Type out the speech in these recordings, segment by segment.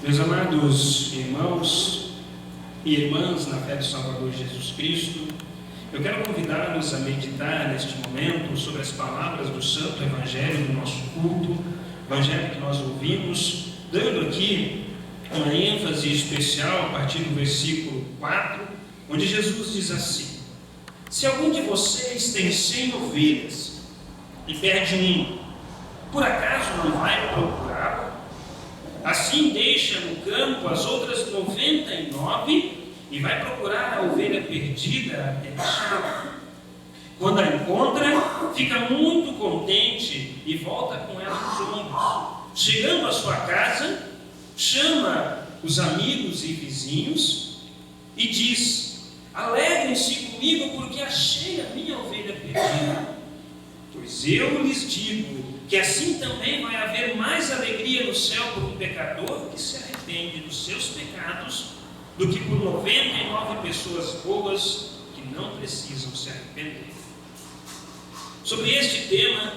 Meus amados irmãos e irmãs na fé do Salvador Jesus Cristo, eu quero convidá-los a meditar neste momento sobre as palavras do Santo Evangelho do nosso culto, Evangelho que nós ouvimos, dando aqui uma ênfase especial a partir do versículo 4, onde Jesus diz assim: se algum de vocês tem 100 ovelhas e perde uma, por acaso não vai procurá-la? Assim deixa no campo as outras 99 e vai procurar a ovelha perdida até achá-la. Quando a encontra, fica muito contente e volta com ela nos ombros. Chegando à sua casa, chama os amigos e vizinhos e diz: alegrem-se comigo porque achei a minha ovelha perdida. Pois eu lhes digo que assim também vai haver mais alegria no céu por um pecador que se arrepende dos seus pecados do que por 99 pessoas boas que não precisam se arrepender. Sobre este tema,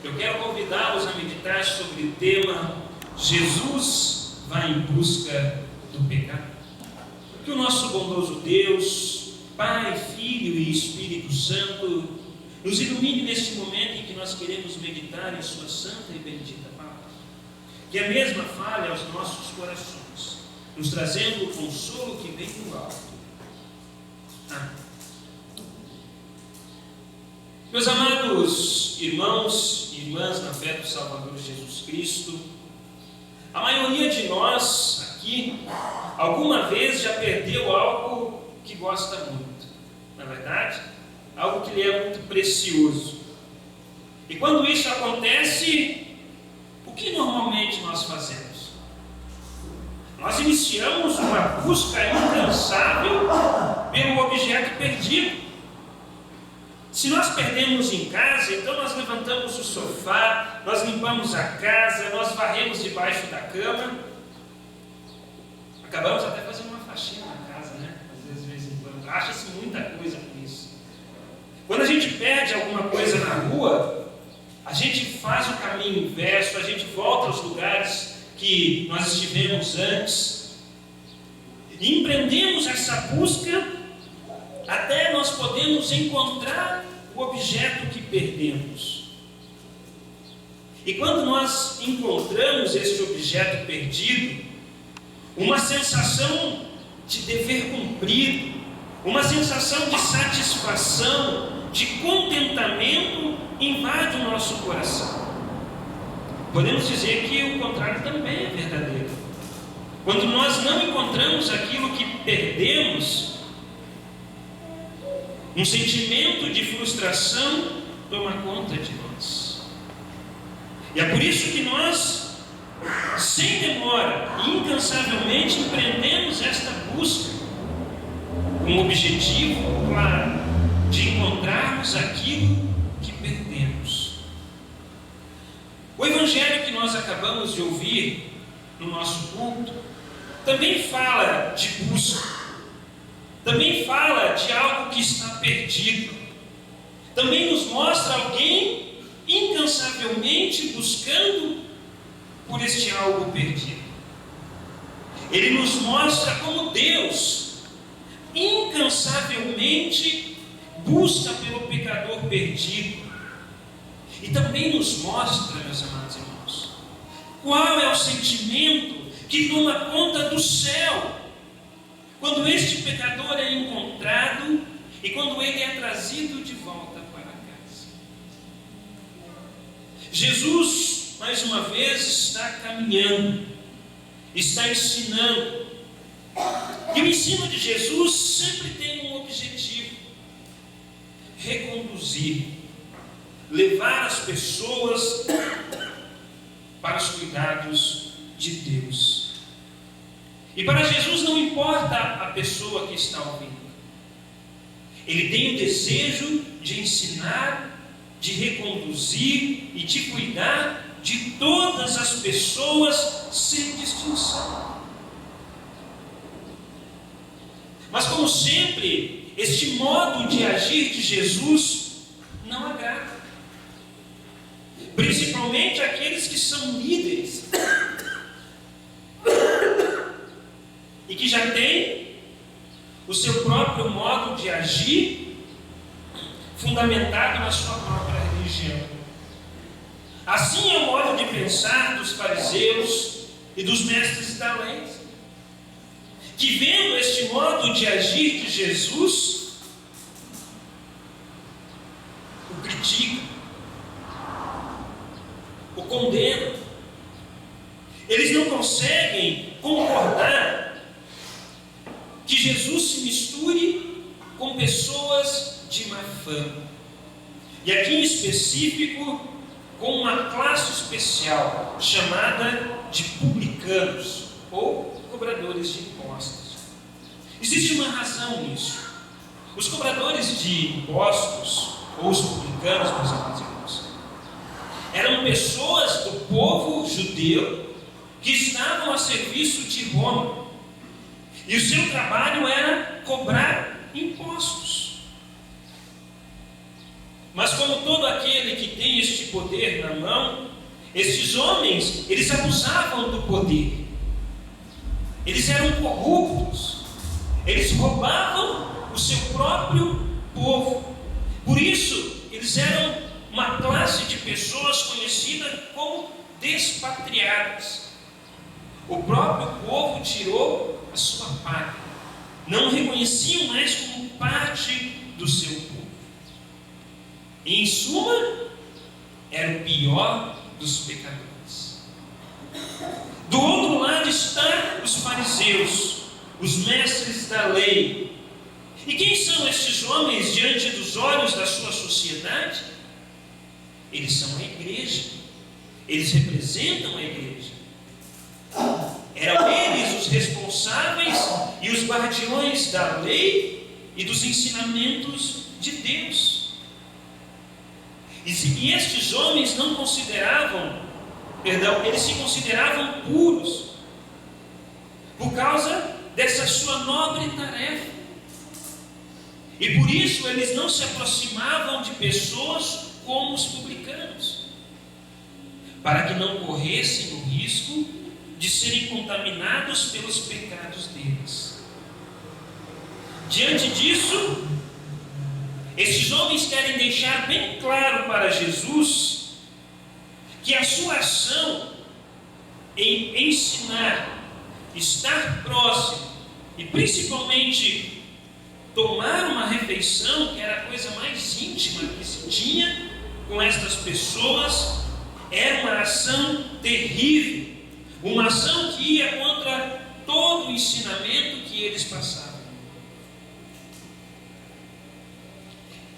eu quero convidá-los a meditar sobre o tema: Jesus vai em busca do pecado. Que o nosso bondoso Deus, Pai, Filho e Espírito Santo, nos ilumine neste momento em que nós queremos meditar em Sua santa e bendita palavra. Que a mesma fale aos nossos corações, nos trazendo o consolo que vem do alto. Amém. Meus amados irmãos e irmãs na fé do Salvador Jesus Cristo, a maioria de nós aqui, alguma vez já perdeu algo que gosta muito, não é verdade? Algo que lhe é muito precioso. E quando isso acontece, o que normalmente nós fazemos? Nós iniciamos uma busca incansável pelo objeto perdido. Se nós perdemos em casa, então nós levantamos o sofá, nós limpamos a casa, nós varremos debaixo da cama, acabamos até fazendo uma faxina na casa, né? Às vezes, de vez em quando, acha-se muita coisa com isso. Quando a gente perde alguma coisa na rua, a gente faz o caminho inverso, a gente volta aos lugares que nós estivemos antes e empreendemos essa busca até nós podermos encontrar o objeto que perdemos. E quando nós encontramos esse objeto perdido, uma sensação de dever cumprido, uma sensação de satisfação, de contentamento invade o nosso coração. Podemos dizer que o contrário também é verdadeiro. Quando nós não encontramos aquilo que perdemos, um sentimento de frustração toma conta de nós. E é por isso que nós, sem demora e incansavelmente, empreendemos esta busca com o objetivo claro de encontrarmos aquilo que perdemos. O Evangelho que nós acabamos de ouvir no nosso culto também fala de busca, também fala de algo que está perdido, também nos mostra alguém incansavelmente buscando por este algo perdido. Ele nos mostra como Deus incansavelmente busca pelo pecador perdido. E também nos mostra, meus amados irmãos, qual é o sentimento que toma conta do céu quando este pecador é encontrado e quando ele é trazido de volta para casa. Jesus, mais uma vez, está caminhando, está ensinando. E o ensino de Jesus sempre tem um objetivo: reconduzir, levar as pessoas para os cuidados de Deus. E para Jesus não importa a pessoa que está ouvindo. Ele tem o desejo de ensinar, de reconduzir e de cuidar de todas as pessoas sem distinção. Mas como sempre, este modo de agir de Jesus não agrada, principalmente aqueles que são líderes que já tem o seu próprio modo de agir fundamentado na sua própria religião. Assim é o modo de pensar dos fariseus e dos mestres da lei, que vendo este modo de agir de Jesus, o criticam, o condenam. Eles não conseguem concordar que Jesus se misture com pessoas de má fama. E aqui em específico, com uma classe especial chamada de publicanos ou cobradores de impostos. Existe uma razão nisso. Os cobradores de impostos, ou os publicanos, meus amados irmãos, eram pessoas do povo judeu que estavam a serviço de Roma. E o seu trabalho era cobrar impostos. Mas como todo aquele que tem este poder na mão, estes homens, eles abusavam do poder. Eles eram corruptos. Eles roubavam o seu próprio povo. Por isso, eles eram uma classe de pessoas conhecida como despatriadas. O próprio povo tirou a sua pátria. Não reconheciam mais como parte do seu povo. E, em suma, era o pior dos pecadores. Do outro lado estão os fariseus, os mestres da lei. E quem são estes homens diante dos olhos da sua sociedade? Eles são a igreja. Eles representam a igreja. Eram eles os responsáveis e os guardiões da lei e dos ensinamentos de Deus. E estes homens não consideravam, eles se consideravam puros por causa dessa sua nobre tarefa. E por isso eles não se aproximavam de pessoas como os publicanos, para que não corressem o risco de serem contaminados pelos pecados deles. Diante disso, esses homens querem deixar bem claro para Jesus que a sua ação em ensinar, estar próximo e principalmente tomar uma refeição, que era a coisa mais íntima que se tinha com estas pessoas, era uma ação terrível, uma ação que ia contra todo o ensinamento que eles passavam.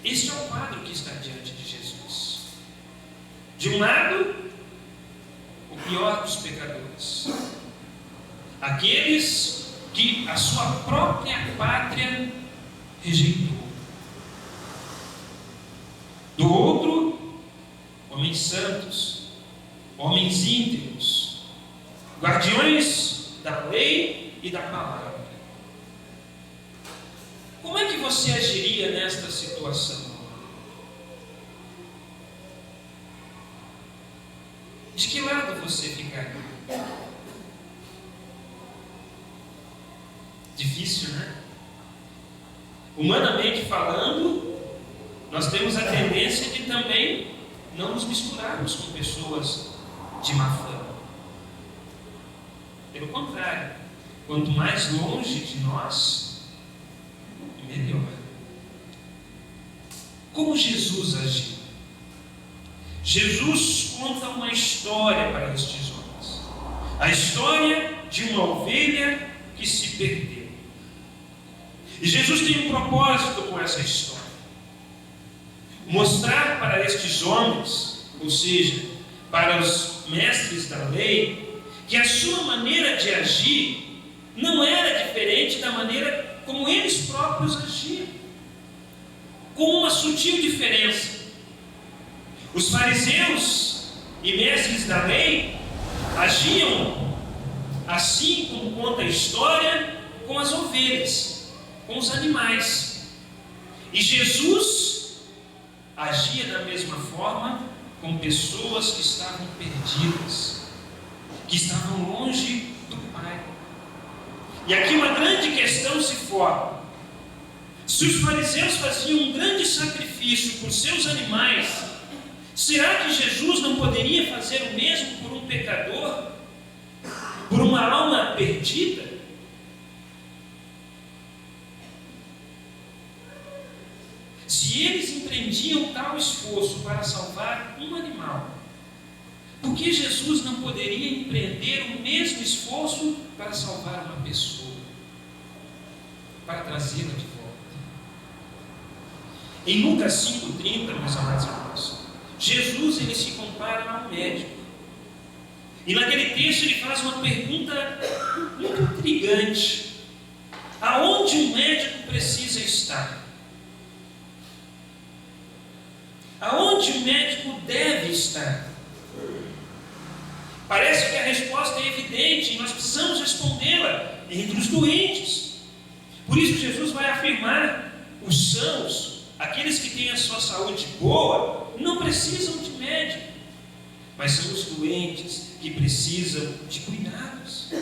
Este é o quadro que está diante de Jesus. De um lado, o pior dos pecadores, aqueles que a sua própria pátria rejeitou. Do outro, homens santos, homens íntegros, guardiões da lei e da palavra. Como é que você agiria nesta situação? De que lado você ficaria? Difícil, né? Humanamente falando, nós temos a tendência de também não nos misturarmos com pessoas de má fama. Pelo contrário, quanto mais longe de nós, melhor. Como Jesus agiu? Jesus conta uma história para estes homens. A história de uma ovelha que se perdeu. E Jesus tem um propósito com essa história. Mostrar para estes homens, ou seja, para os mestres da lei, que a sua maneira de agir não era diferente da maneira como eles próprios agiam, com uma sutil diferença. Os fariseus e mestres da lei agiam assim como conta a história, com as ovelhas, com os animais. E Jesus agia da mesma forma com pessoas que estavam perdidas, que estavam longe do Pai. E aqui uma grande questão se forma. Se os fariseus faziam um grande sacrifício por seus animais, será que Jesus não poderia fazer o mesmo por um pecador? Por uma alma perdida? Se eles empreendiam tal esforço para salvar um animal, por que Jesus não poderia empreender o mesmo esforço para salvar uma pessoa? Para trazê-la de volta? Em Lucas 5,30, meus amados irmãos, Jesus ele se compara a um médico. E naquele texto ele faz uma pergunta muito intrigante. Aonde um médico precisa estar? Aonde o médico deve estar? Parece que a resposta é evidente e nós precisamos respondê-la: entre os doentes. Por isso Jesus vai afirmar: os sãos, aqueles que têm a sua saúde boa, não precisam de médico, mas são os doentes que precisam de cuidados.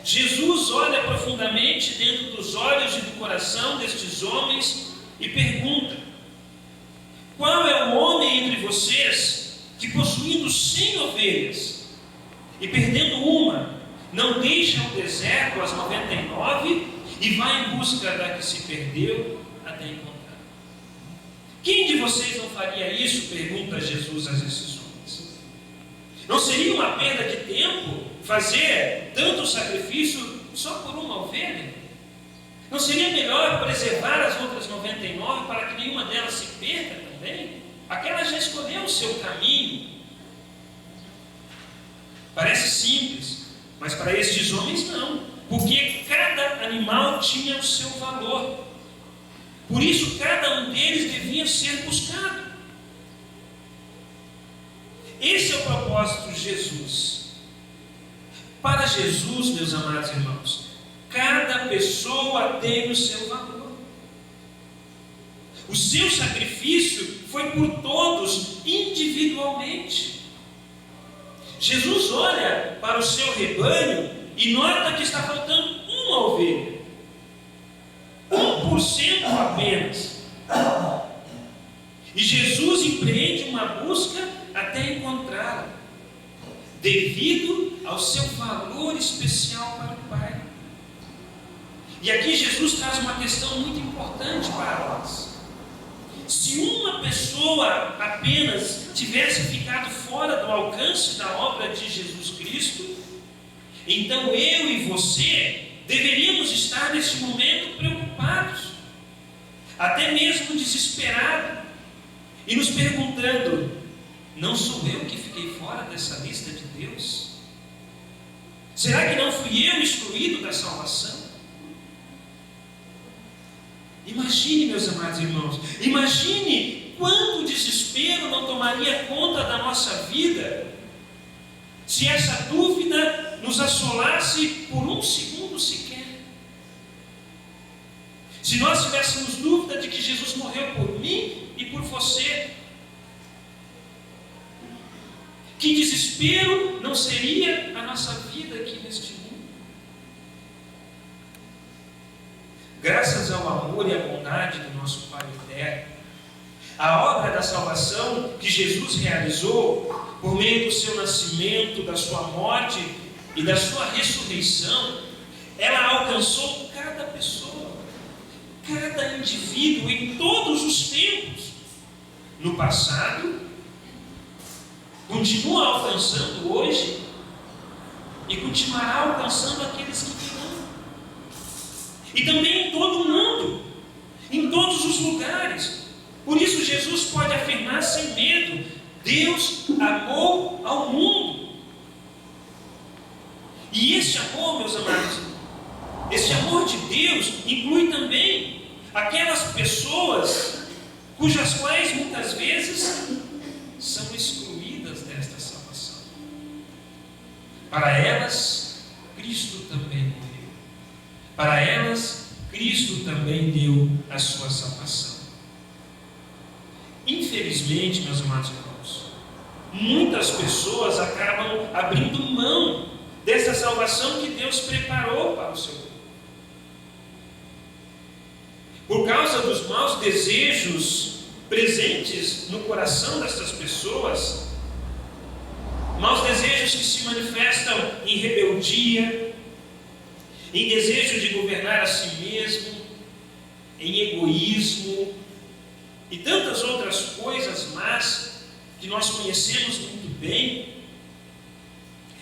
Jesus olha profundamente dentro dos olhos e do coração destes homens e pergunta: qual é o homem entre vocês que, possuindo 100 ovelhas e perdendo uma, não deixa ao deserto as 99 e vai em busca da que se perdeu até encontrar? Quem de vocês não faria isso? Pergunta Jesus a esses homens. Não seria uma perda de tempo fazer tanto sacrifício só por uma ovelha? Não seria melhor preservar as outras 99 para que nenhuma delas se perca também? Aquela já escolheu o seu caminho. Parece simples, mas para estes homens não, porque cada animal tinha o seu valor. Por isso cada um deles devia ser buscado. Esse é o propósito de Jesus. Para Jesus, meus amados irmãos, cada pessoa tem o seu valor. O seu sacrifício foi por todos individualmente. Jesus olha para o seu rebanho e nota que está faltando uma ovelha, 1% apenas. E Jesus empreende uma busca até encontrá-la, devido ao seu valor especial para o Pai. E aqui Jesus traz uma questão muito importante para nós. Se uma pessoa apenas tivesse ficado fora do alcance da obra de Jesus Cristo, então eu e você deveríamos estar neste momento preocupados, até mesmo desesperados, e nos perguntando: não sou eu que fiquei fora dessa lista de Deus? Será que não fui eu excluído da salvação? Imagine, meus amados irmãos, imagine quanto desespero não tomaria conta da nossa vida se essa dúvida nos assolasse por um segundo sequer. Se nós tivéssemos dúvida de que Jesus morreu por mim e por você, que desespero não seria a nossa vida aqui neste mundo? Graças ao amor e à bondade do nosso Pai eterno, a obra da salvação que Jesus realizou por meio do seu nascimento, da sua morte e da sua ressurreição, ela alcançou cada pessoa, cada indivíduo em todos os tempos. No passado, continua alcançando hoje e continuará alcançando aqueles que virão. E também em todo o mundo, em todos os lugares. Por isso Jesus pode afirmar sem medo: Deus amou ao mundo. E esse amor, meus amados, esse amor de Deus inclui também aquelas pessoas cujas quais muitas vezes são excluídas desta salvação. Para elas, Cristo também morreu. Para elas, Cristo também deu a sua salvação. Infelizmente, meus amados irmãos, muitas pessoas acabam abrindo mão dessa salvação que Deus preparou para o seu povo. Por causa dos maus desejos presentes no coração dessas pessoas, maus desejos que se manifestam em rebeldia, em desejo de governar a si mesmo, em egoísmo e tantas outras coisas más que nós conhecemos muito bem,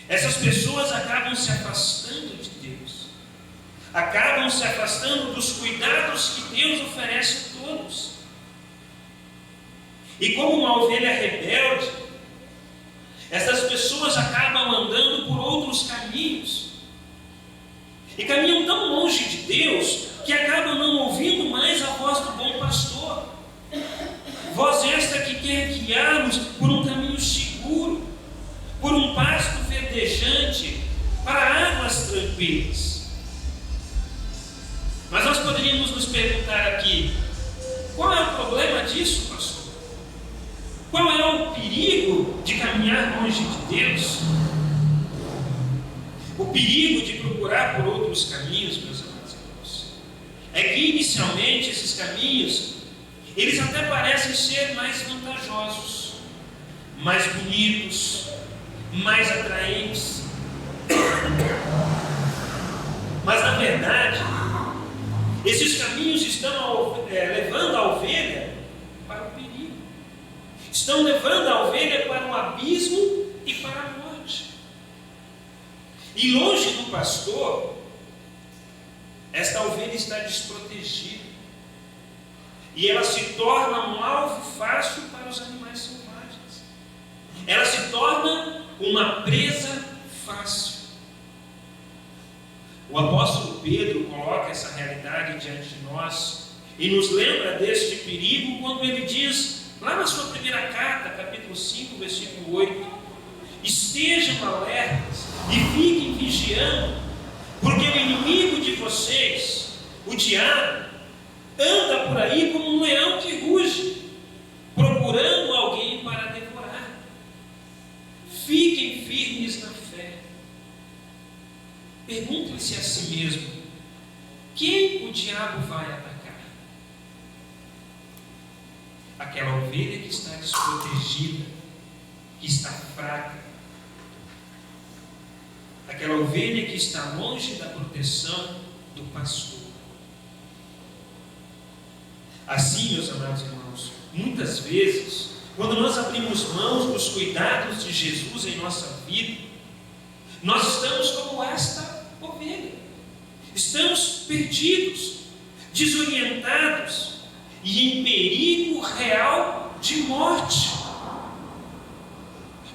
essas pessoas acabam se afastando de Deus, acabam se afastando dos cuidados que Deus oferece a todos. E como uma ovelha rebelde, essas pessoas acabam andando por outros caminhos, e caminham tão longe de Deus, que acabam não ouvindo mais a voz do bom pastor. Voz esta que quer guiar-nos por um caminho seguro, por um pasto verdejante, para águas tranquilas. Mas nós poderíamos nos perguntar aqui, qual é o problema disso, pastor? Qual é o perigo de caminhar longe de Deus? O perigo de procurar por outros caminhos, meus amados irmãos, é que inicialmente esses caminhos, eles até parecem ser mais vantajosos, mais bonitos, mais atraentes. Mas na verdade, esses caminhos estão levando a ovelha para o perigo, estão levando a ovelha para o abismo e para a morte. E longe do pastor, esta ovelha está desprotegida, e ela se torna um alvo fácil para os animais selvagens. Ela se torna uma presa fácil. O apóstolo Pedro coloca essa realidade diante de nós e nos lembra deste perigo quando ele diz, lá na sua primeira carta, capítulo 5, versículo 8, estejam alertas e fiquem vigiando, porque o inimigo de vocês, o diabo, anda por aí como um leão que ruge, procurando alguém para devorar. Fiquem firmes na fé. Perguntem-se a si mesmo, quem o diabo vai atacar? Aquela ovelha que está desprotegida, que está fraca, aquela ovelha que está longe da proteção do pastor. Assim, meus amados irmãos, muitas vezes, quando nós abrimos mãos dos cuidados de Jesus em nossa vida, nós estamos como esta ovelha. Estamos perdidos, desorientados e em perigo real de morte.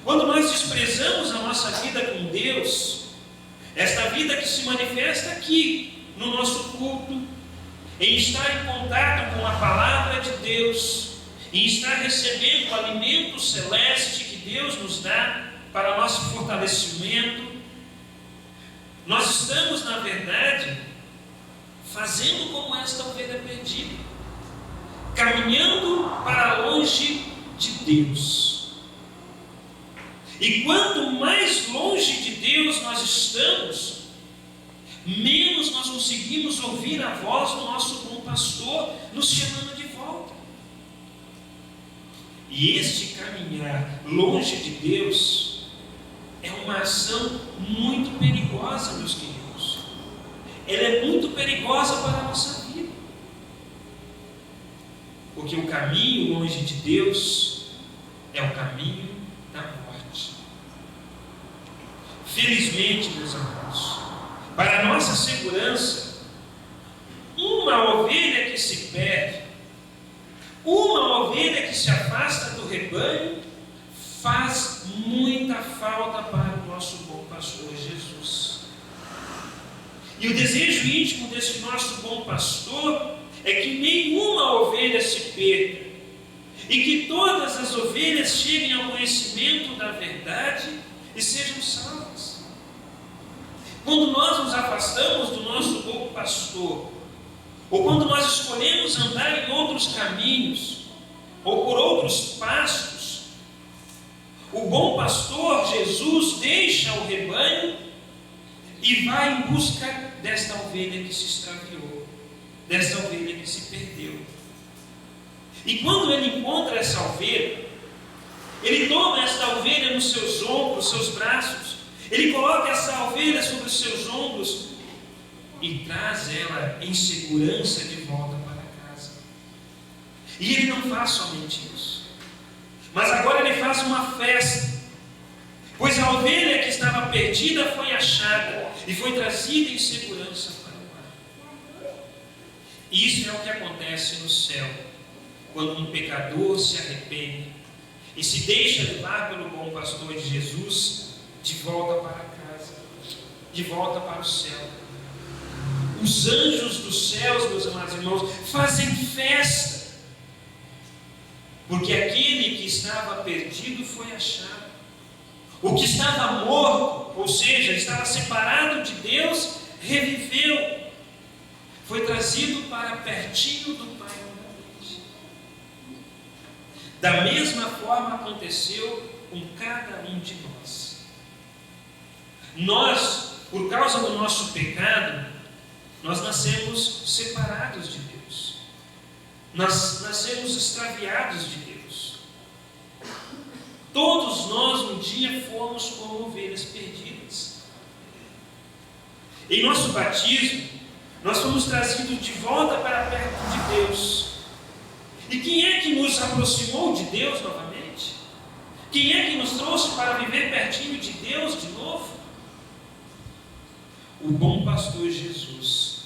Quando nós desprezamos a nossa vida com Deus, esta vida que se manifesta aqui no nosso culto, em estar em contato com a palavra de Deus, em estar recebendo o alimento celeste que Deus nos dá para nosso fortalecimento, nós estamos, na verdade, fazendo como esta ovelha perdida, caminhando para longe de Deus. E quanto mais longe de Deus nós estamos, menos nós conseguimos ouvir a voz do nosso bom pastor nos chamando de volta. E este caminhar longe de Deus é uma ação muito perigosa, meus queridos. Ela é muito perigosa para a nossa vida. Porque o caminho longe de Deus é o caminho da morte. Felizmente, meus irmãos, para a nossa segurança, uma ovelha que se perde, uma ovelha que se afasta do rebanho, faz muita falta para o nosso bom pastor Jesus. E o desejo íntimo desse nosso bom pastor é que nenhuma ovelha se perca, e que todas as ovelhas cheguem ao conhecimento da verdade e sejam salvas. Quando nós nos afastamos do nosso bom pastor, ou quando nós escolhemos andar em outros caminhos, ou por outros pastos, o bom pastor Jesus deixa o rebanho e vai em busca desta ovelha que se extraviou, desta ovelha que se perdeu. E quando ele encontra essa ovelha, ele toma esta ovelha nos seus ombros, seus braços, ele coloca essa ovelha sobre os seus ombros e traz ela em segurança de volta para casa. E ele não faz somente isso, mas agora ele faz uma festa, pois a ovelha que estava perdida foi achada e foi trazida em segurança para o lar. E isso é o que acontece no céu, quando um pecador se arrepende e se deixa levar pelo bom pastor de Jesus de volta para casa, de volta para o céu. Os anjos dos céus, meus amados irmãos, fazem festa, porque aquele que estava perdido foi achado. O que estava morto, ou seja, estava separado de Deus, reviveu, foi trazido para pertinho do Pai novamente. Da mesma forma aconteceu com cada um de nós. Nós, por causa do nosso pecado, nós nascemos separados de Deus. Nós nascemos extraviados de Deus. Todos nós um dia fomos como ovelhas perdidas. Em nosso batismo, nós fomos trazidos de volta para perto de Deus. E quem é que nos aproximou de Deus novamente? Quem é que nos trouxe para viver pertinho de Deus de novo? O bom pastor Jesus,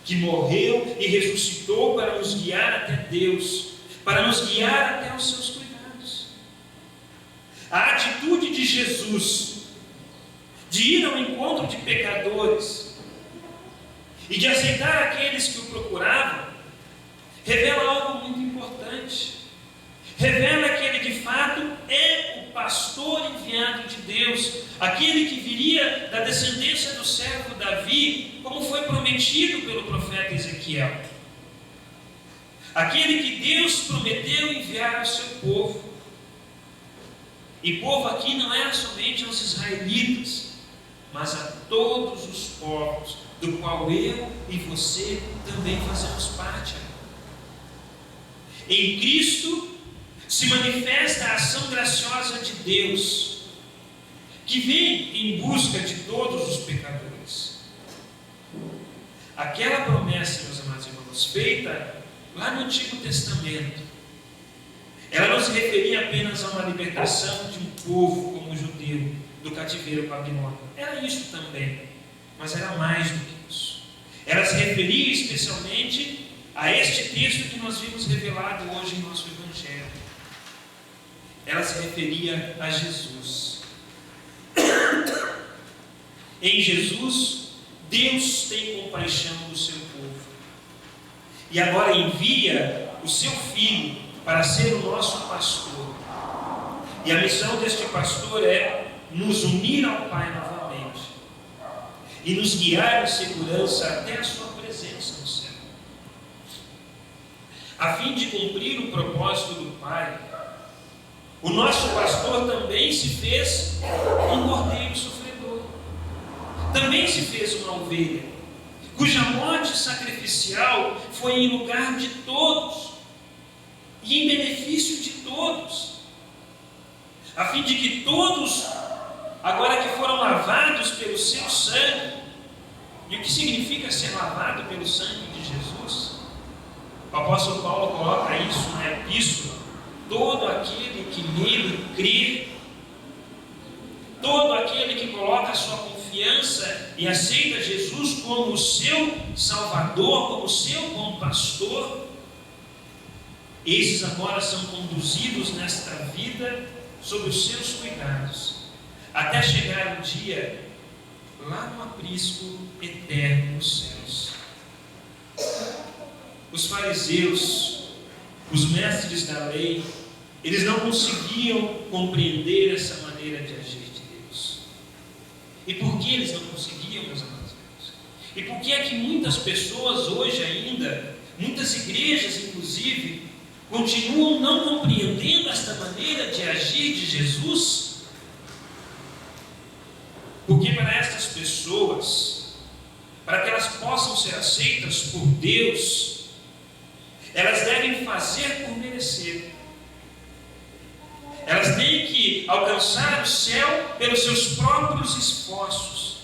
que morreu e ressuscitou para nos guiar até Deus, para nos guiar até os seus cuidados. A atitude de Jesus de ir ao encontro de pecadores e de aceitar aqueles que o procuravam revela algo muito importante. Revela que ele de fato é o pastor enviado de Deus, aquele que viria da descendência do servo Davi, como foi prometido pelo profeta Ezequiel. Aquele que Deus prometeu enviar ao seu povo. E povo aqui não era somente aos israelitas, mas a todos os povos, do qual eu e você também fazemos parte. Em Cristo se manifesta a ação graciosa de Deus, que vem em busca de todos os pecadores. Aquela promessa, meus amados irmãos, feita lá no Antigo Testamento, ela não se referia apenas a uma libertação de um povo como o judeu do cativeiro babilônico. Era isso também, mas era mais do que isso. Ela se referia especialmente a este texto que nós vimos revelado hoje em nosso Evangelho. Ela se referia a Jesus. Em Jesus, Deus tem compaixão do seu povo. E agora envia o seu Filho para ser o nosso pastor. E a missão deste pastor é nos unir ao Pai novamente e nos guiar em segurança até a sua presença no céu. A fim de cumprir o propósito do Pai, o nosso pastor também se fez um cordeiro sofredor. Também se fez uma ovelha, cuja morte sacrificial foi em lugar de todos e em benefício de todos, a fim de que todos, agora que foram lavados pelo seu sangue, e o que significa ser lavado pelo sangue de Jesus? O apóstolo Paulo coloca isso na epístola: todo aquele que nele crê, todo aquele que coloca a sua confiança e aceita Jesus como o seu Salvador, como o seu bom pastor, esses agora são conduzidos nesta vida sob os seus cuidados, até chegar o dia lá no aprisco eterno nos céus. Os fariseus, os mestres da lei, eles não conseguiam compreender essa maneira de agir de Deus. E por que eles não conseguiam, meus amados irmãos? E por que é que muitas pessoas hoje ainda, muitas igrejas inclusive, continuam não compreendendo esta maneira de agir de Jesus? Porque para para estas pessoas, para que elas possam ser aceitas por Deus, elas devem fazer por merecer. Elas têm que alcançar o céu pelos seus próprios esforços.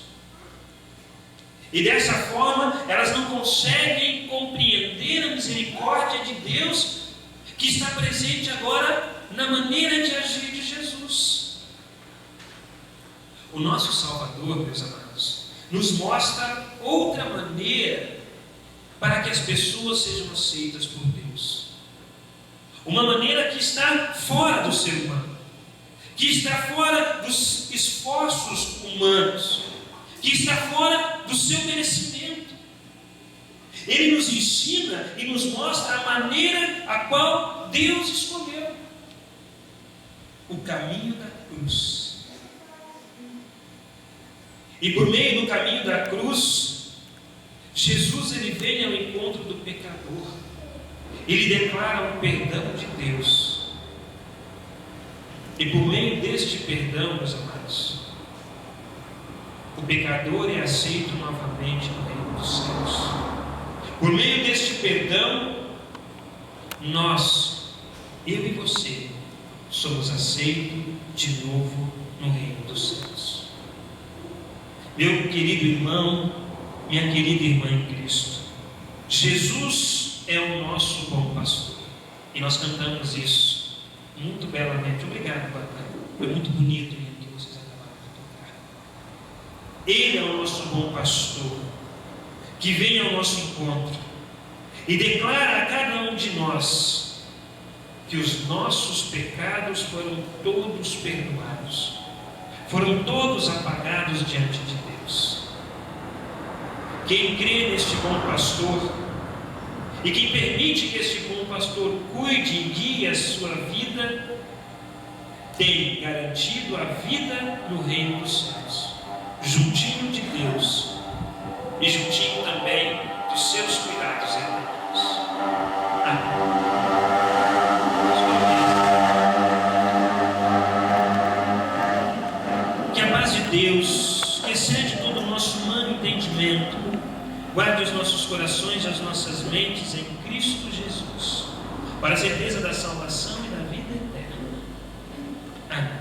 E dessa forma, elas não conseguem compreender a misericórdia de Deus que está presente agora na maneira de agir de Jesus. O nosso Salvador, meus amados, nos mostra outra maneira para que as pessoas sejam aceitas por Deus. Uma maneira que está fora do ser humano, que está fora dos esforços humanos, que está fora do seu merecimento. Ele nos ensina e nos mostra a maneira a qual Deus escolheu: o caminho da cruz. E por meio do caminho da cruz, Jesus ele vem ao encontro do pecador. Ele declara o perdão de Deus. E por meio deste perdão, meus amados, o pecador é aceito novamente no reino dos céus. Por meio deste perdão, nós, eu e você, somos aceitos de novo no reino dos céus. Meu querido irmão, minha querida irmã em Cristo, Jesus é o nosso bom pastor. E nós cantamos isso muito belamente. Obrigado, papai. Foi muito bonito o que vocês acabaram de tocar. Ele é o nosso bom pastor, que vem ao nosso encontro e declara a cada um de nós que os nossos pecados foram todos perdoados, foram todos apagados diante de Deus. Quem crê neste bom pastor e quem permite que este bom pastor cuide e guie a sua vida, tem garantido a vida no reino dos céus, juntinho de Deus e juntinho também dos seus cuidados eternos. Amém. Que a paz de Deus, que excede todo o nosso humano entendimento, guarde os nossos corações e as nossas mentes em Cristo Jesus, para a certeza da salvação e da vida eterna. Amém.